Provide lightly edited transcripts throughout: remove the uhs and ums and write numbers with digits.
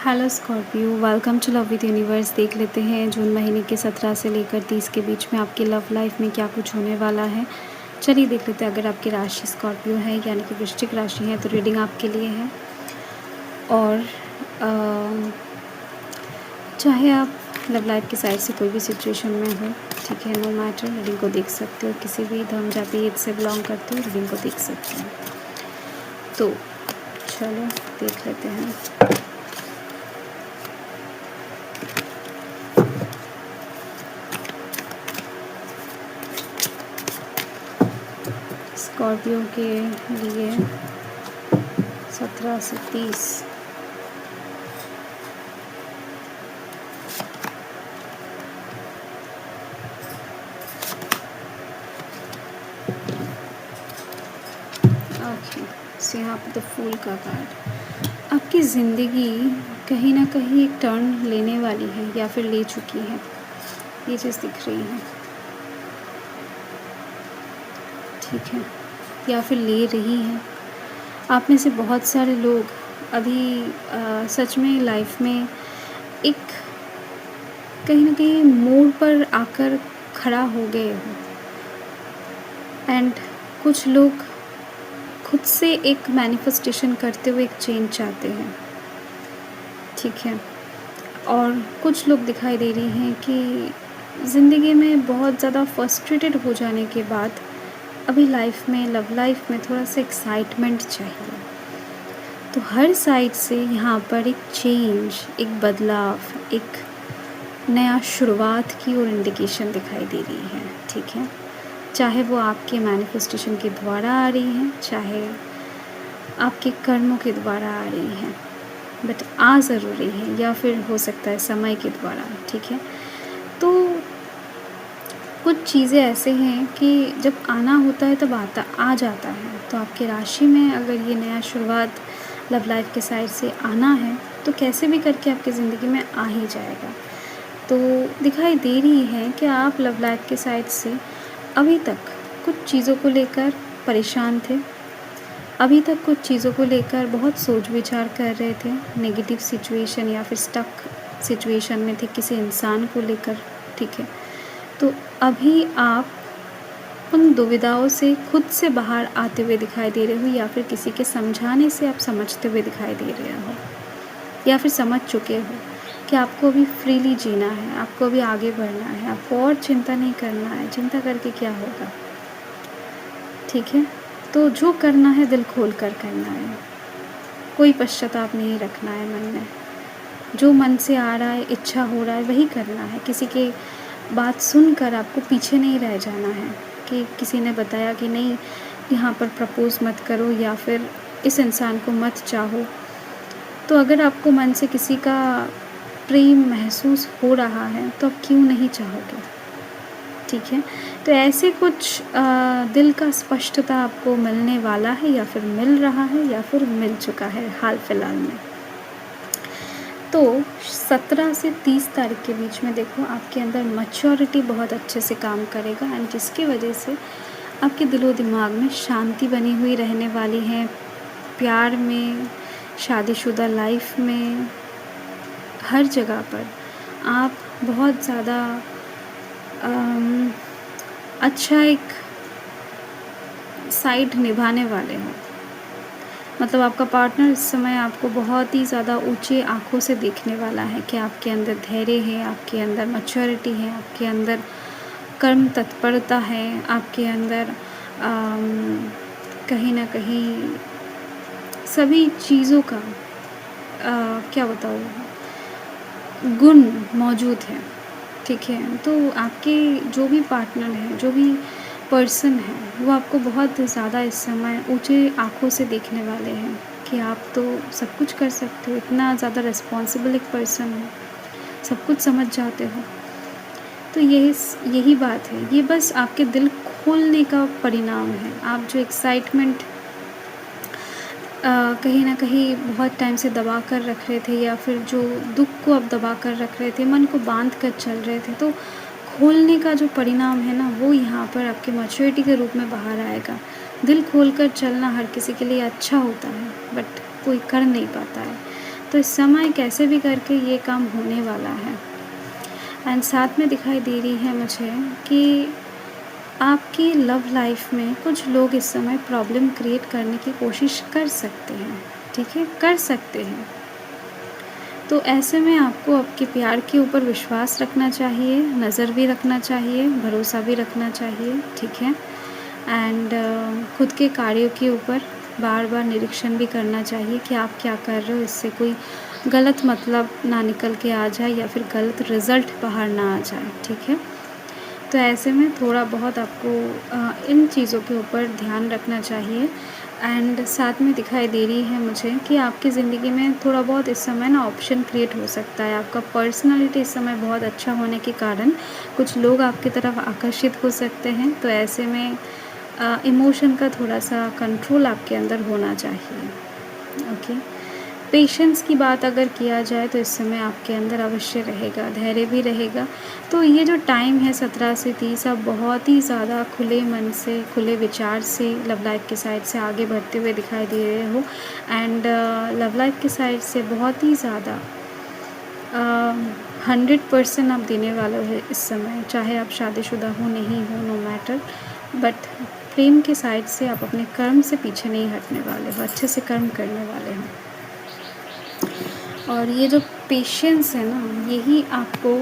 Hello Scorpio, welcome to love with universe. देख लेते हैं जून महीने के 17 से लेकर 30 के बीच में आपकी लव लाइफ में क्या कुछ होने वाला है। चलिए देख लेते हैं। अगर आपकी राशि स्कॉर्पियो है यानी कि वृश्चिक राशि है तो रीडिंग आपके लिए है। और चाहे आप लव लाइफ की साइड से कोई भी सिचुएशन में हो, ठीक है, नो मैटर, रीडिंग को देख सकते हो। किसी भी धर्म जाति से बिलोंग करते हो, रीडिंग को देख सकते हो। तो चलो देख लेते हैं। स्कॉर्पियो के लिए 17 से 30। ओके, सो यहाँ पर द फूल का कार्ड। आपकी ज़िंदगी कहीं ना कहीं एक टर्न लेने वाली है या फिर ले चुकी है, ये चीज़ दिख रही है, ठीक है, या फिर ले रही है। आप में से बहुत सारे लोग अभी सच में लाइफ में एक कहीं ना कहीं मोड़ पर आकर खड़ा हो गए हो। एंड कुछ लोग खुद से एक मैनिफेस्टेशन करते हुए एक चेंज चाहते हैं, ठीक है। और कुछ लोग दिखाई दे रही हैं कि ज़िंदगी में बहुत ज़्यादा फ्रस्ट्रेटेड हो जाने के बाद अभी लाइफ में, लव लाइफ में थोड़ा सा एक्साइटमेंट चाहिए। तो हर साइड से यहाँ पर एक चेंज, एक बदलाव, एक नया शुरुआत की और इंडिकेशन दिखाई दे रही है, ठीक है। चाहे वो आपके मैनिफेस्टेशन के द्वारा आ रही हैं, चाहे आपके कर्मों के द्वारा आ रही हैं, बट आ ज़रूर रही है, या फिर हो सकता है समय के द्वारा, ठीक है। तो कुछ चीज़ें ऐसे हैं कि जब आना होता है तब आ जाता है। तो आपकी राशि में अगर ये नया शुरुआत लव लाइफ के साइड से आना है तो कैसे भी करके आपकी ज़िंदगी में आ ही जाएगा। तो दिखाई दे रही है कि आप लव लाइफ के साइड से अभी तक कुछ चीज़ों को लेकर परेशान थे, अभी तक कुछ चीज़ों को लेकर बहुत सोच विचार कर रहे थे, नेगेटिव सिचुएशन या फिर स्टक सिचुएशन में थे किसी इंसान को लेकर, ठीक है। तो अभी आप उन दुविधाओं से खुद से बाहर आते हुए दिखाई दे रहे हो, या फिर किसी के समझाने से आप समझते हुए दिखाई दे रहे हो, या फिर समझ चुके हो कि आपको अभी फ्रीली जीना है, आपको अभी आगे बढ़ना है, आपको और चिंता नहीं करना है। चिंता करके क्या होगा, ठीक है। तो जो करना है दिल खोल कर करना है, कोई पश्चाताप नहीं रखना है मन में। जो मन से आ रहा है, इच्छा हो रहा है, वही करना है। किसी के बात सुनकर आपको पीछे नहीं रह जाना है कि किसी ने बताया कि नहीं यहाँ पर प्रपोज़ मत करो या फिर इस इंसान को मत चाहो। तो अगर आपको मन से किसी का प्रेम महसूस हो रहा है तो आप क्यों नहीं चाहोगे, ठीक है। तो ऐसे कुछ दिल का स्पष्टता आपको मिलने वाला है, या फिर मिल रहा है, या फिर मिल चुका है हाल फिलहाल में। तो 17 से 30 तारीख के बीच में देखो आपके अंदर मैच्योरिटी बहुत अच्छे से काम करेगा, एंड जिसकी वजह से आपके दिलो दिमाग में शांति बनी हुई रहने वाली है। प्यार में, शादीशुदा लाइफ में, हर जगह पर आप बहुत ज़्यादा अच्छा एक साइड निभाने वाले हो। मतलब आपका पार्टनर इस समय आपको बहुत ही ज़्यादा ऊंची आँखों से देखने वाला है कि आपके अंदर धैर्य है, आपके अंदर मैच्योरिटी है, आपके अंदर कर्म तत्परता है, आपके अंदर कहीं ना कहीं सभी चीज़ों का क्या बताऊँ, गुण मौजूद है, ठीक है। तो आपके जो भी पार्टनर हैं, जो भी पर्सन है, वो आपको बहुत ज़्यादा इस समय ऊँचे आँखों से देखने वाले हैं कि आप तो सब कुछ कर सकते हो, इतना ज़्यादा रिस्पॉन्सिबल एक पर्सन हो, सब कुछ समझ जाते हो। तो यही बात है, ये बस आपके दिल खोलने का परिणाम है। आप जो एक्साइटमेंट कहीं ना कहीं बहुत टाइम से दबा कर रख रहे थे, या फिर जो दुख को आप दबा कर रख रहे थे, मन को बांध कर चल रहे थे, तो खोलने का जो परिणाम है ना, वो यहाँ पर आपके मैच्योरिटी के रूप में बाहर आएगा। दिल खोल कर चलना हर किसी के लिए अच्छा होता है, बट कोई कर नहीं पाता है। तो इस समय कैसे भी करके ये काम होने वाला है। एंड साथ में दिखाई दे रही है मुझे कि आपकी लव लाइफ में कुछ लोग इस समय प्रॉब्लम क्रिएट करने की कोशिश कर सकते हैं, ठीक है? कर सकते हैं। तो ऐसे में आपको आपके प्यार के ऊपर विश्वास रखना चाहिए, नज़र भी रखना चाहिए, भरोसा भी रखना चाहिए, ठीक है? एंड खुद के कार्यों के ऊपर बार-बार निरीक्षण भी करना चाहिए कि आप क्या कर रहे हो, इससे कोई गलत मतलब ना निकल के आ जाए या फिर गलत रिज़ल्ट बाहर ना आ जाए, ठीक है? तो ऐसे में थोड़ा बहुत आपको इन चीज़ों के ऊपर ध्यान रखना चाहिए। एंड साथ में दिखाई दे रही है मुझे कि आपकी ज़िंदगी में थोड़ा बहुत इस समय ना ऑप्शन क्रिएट हो सकता है। आपका पर्सनैलिटी इस समय बहुत अच्छा होने के कारण कुछ लोग आपकी तरफ आकर्षित हो सकते हैं। तो ऐसे में इमोशन का थोड़ा-सा कंट्रोल आपके अंदर होना चाहिए। ओके। पेशेंस की बात अगर किया जाए तो इस समय आपके अंदर अवश्य रहेगा, धैर्य भी रहेगा। तो ये जो टाइम है 17 से 30, आप बहुत ही ज़्यादा खुले मन से, खुले विचार से लव लाइफ़ की साइड से आगे बढ़ते हुए दिखाई दे रहे हो। एंड लव लाइफ़ की साइड से बहुत ही ज़्यादा 100% आप देने वाले हो इस समय, चाहे आप शादीशुदा हो, नहीं हो, नो मैटर। बट प्रेम के साइड से आप अपने कर्म से पीछे नहीं हटने वाले हो, अच्छे से कर्म करने वाले हो। और ये जो पेशेंस है ना, यही आपको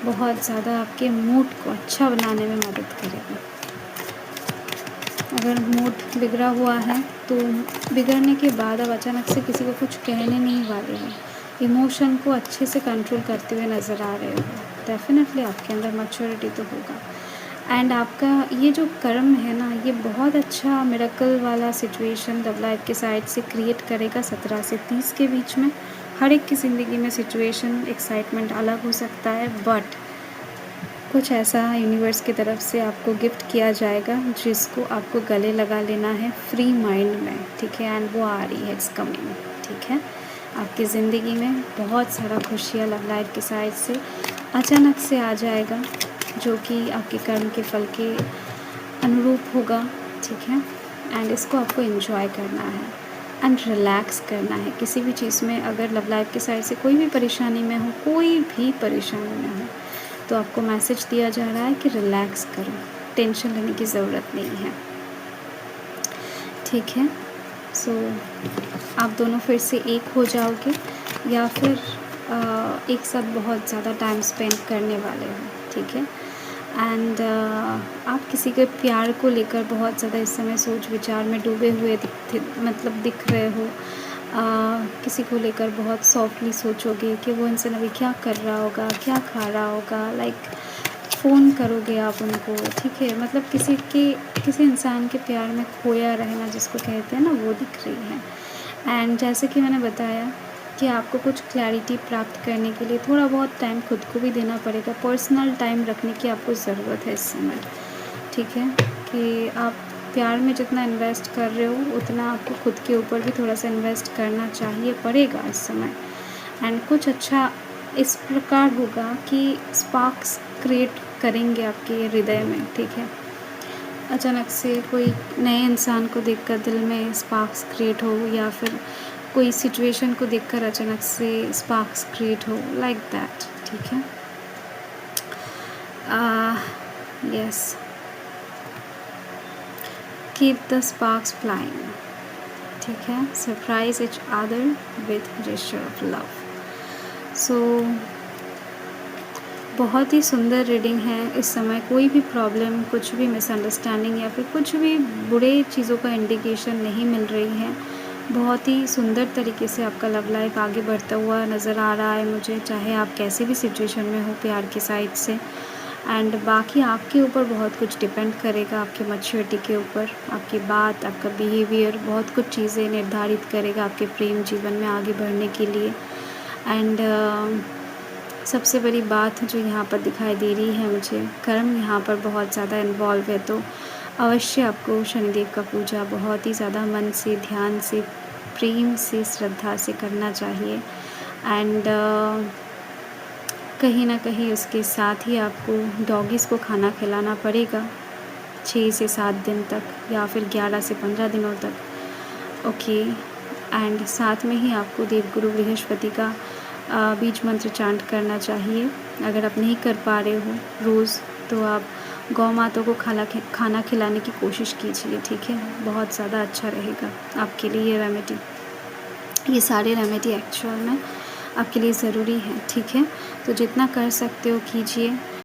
बहुत ज़्यादा आपके मूड को अच्छा बनाने में मदद करेगा। अगर मूड बिगड़ा हुआ है तो बिगड़ने के बाद अब अचानक से किसी को कुछ कहने नहीं वाले हो, इमोशन को अच्छे से कंट्रोल करते हुए नज़र आ रहे हो, डेफिनेटली आपके अंदर मैच्योरिटी तो होगा। एंड आपका ये जो कर्म है ना, ये बहुत अच्छा मिरेकल वाला सिचुएशन लव लाइफ के साइड से क्रिएट करेगा 17 से 30 के बीच में। हर एक की ज़िंदगी में सिचुएशन, एक्साइटमेंट अलग हो सकता है, बट कुछ ऐसा यूनिवर्स की तरफ से आपको गिफ्ट किया जाएगा जिसको आपको गले लगा लेना है फ्री माइंड में, ठीक है? एंड वो आ रही है, इट्स कमिंग, ठीक है? आपकी ज़िंदगी में बहुत सारा खुशियाँ लव लाइफ के साइड से अचानक से आ जाएगा, जो कि आपके कर्म के फल के अनुरूप होगा, ठीक है? एंड इसको आपको एंजॉय करना है एंड रिलैक्स करना है। किसी भी चीज़ में अगर लव लाइफ के साइड से कोई भी परेशानी में हो, कोई भी परेशानी में हो, तो आपको मैसेज दिया जा रहा है कि रिलैक्स करो, टेंशन लेने की ज़रूरत नहीं है, ठीक है? सो आप दोनों फिर से एक हो जाओगे या फिर एक साथ बहुत ज़्यादा टाइम स्पेंड करने वाले हो, ठीक है? एंड आप किसी के प्यार को लेकर बहुत ज़्यादा इस समय सोच विचार में डूबे हुए दिख रहे हो। किसी को लेकर बहुत सॉफ्टली सोचोगे कि वो इंसान अभी क्या कर रहा होगा, क्या खा रहा होगा, लाइक फ़ोन करोगे आप उनको, ठीक है? मतलब किसी इंसान के प्यार में खोया रहना जिसको कहते हैं ना, वो दिख रही है। एंड जैसे कि मैंने बताया कि आपको कुछ क्लैरिटी प्राप्त करने के लिए थोड़ा बहुत टाइम खुद को भी देना पड़ेगा, पर्सनल टाइम रखने की आपको ज़रूरत है इस समय, ठीक है? कि आप प्यार में जितना इन्वेस्ट कर रहे हो उतना आपको खुद के ऊपर भी थोड़ा सा इन्वेस्ट करना चाहिए, पड़ेगा इस समय। एंड कुछ अच्छा इस प्रकार होगा कि स्पार्क्स क्रिएट करेंगे आपके हृदय में, ठीक है? अचानक से कोई नए इंसान को देखकर दिल में स्पार्क्स क्रिएट हो, या फिर कोई सिचुएशन को देखकर अचानक से स्पार्क्स क्रिएट हो, लाइक दैट, ठीक है? Yes, keep the sparks flying, ठीक है? Surprise each other with gesture of love. So बहुत ही सुंदर रीडिंग है इस समय। कोई भी प्रॉब्लम, कुछ भी मिसअंडरस्टैंडिंग या फिर कुछ भी बुरे चीज़ों का इंडिकेशन नहीं मिल रही है। बहुत ही सुंदर तरीके से आपका लव लाइफ आगे बढ़ता हुआ नज़र आ रहा है मुझे, चाहे आप कैसे भी सिचुएशन में हो प्यार की साइड से। एंड बाकी आपके ऊपर बहुत कुछ डिपेंड करेगा, आपकी मैच्योरिटी के ऊपर, आपकी बात, आपका बिहेवियर, बहुत कुछ चीज़ें निर्धारित करेगा आपके प्रेम जीवन में आगे बढ़ने के लिए। एंड सबसे बड़ी बात जो यहाँ पर दिखाई दे रही है मुझे, कर्म यहाँ पर बहुत ज़्यादा इन्वॉल्व है, तो अवश्य आपको शनिदेव का पूजा बहुत ही ज़्यादा मन से, ध्यान से, प्रेम से, श्रद्धा से करना चाहिए। एंड कहीं ना कहीं उसके साथ ही आपको डॉगीज़ को खाना खिलाना पड़ेगा 6 से 7 दिन तक, या फिर 11 से 15 दिनों तक, ओके? एंड साथ में ही आपको देवगुरु बृहस्पति का बीज मंत्र चांट करना चाहिए। अगर आप नहीं कर पा रहे हो रोज़ तो आप गौ माता को खाना खिलाने की कोशिश कीजिए, ठीक है? बहुत ज़्यादा अच्छा रहेगा आपके लिए ये रेमेडी। ये सारे रेमेडी एक्चुअल में आपके लिए ज़रूरी हैं, ठीक है? तो जितना कर सकते हो कीजिए।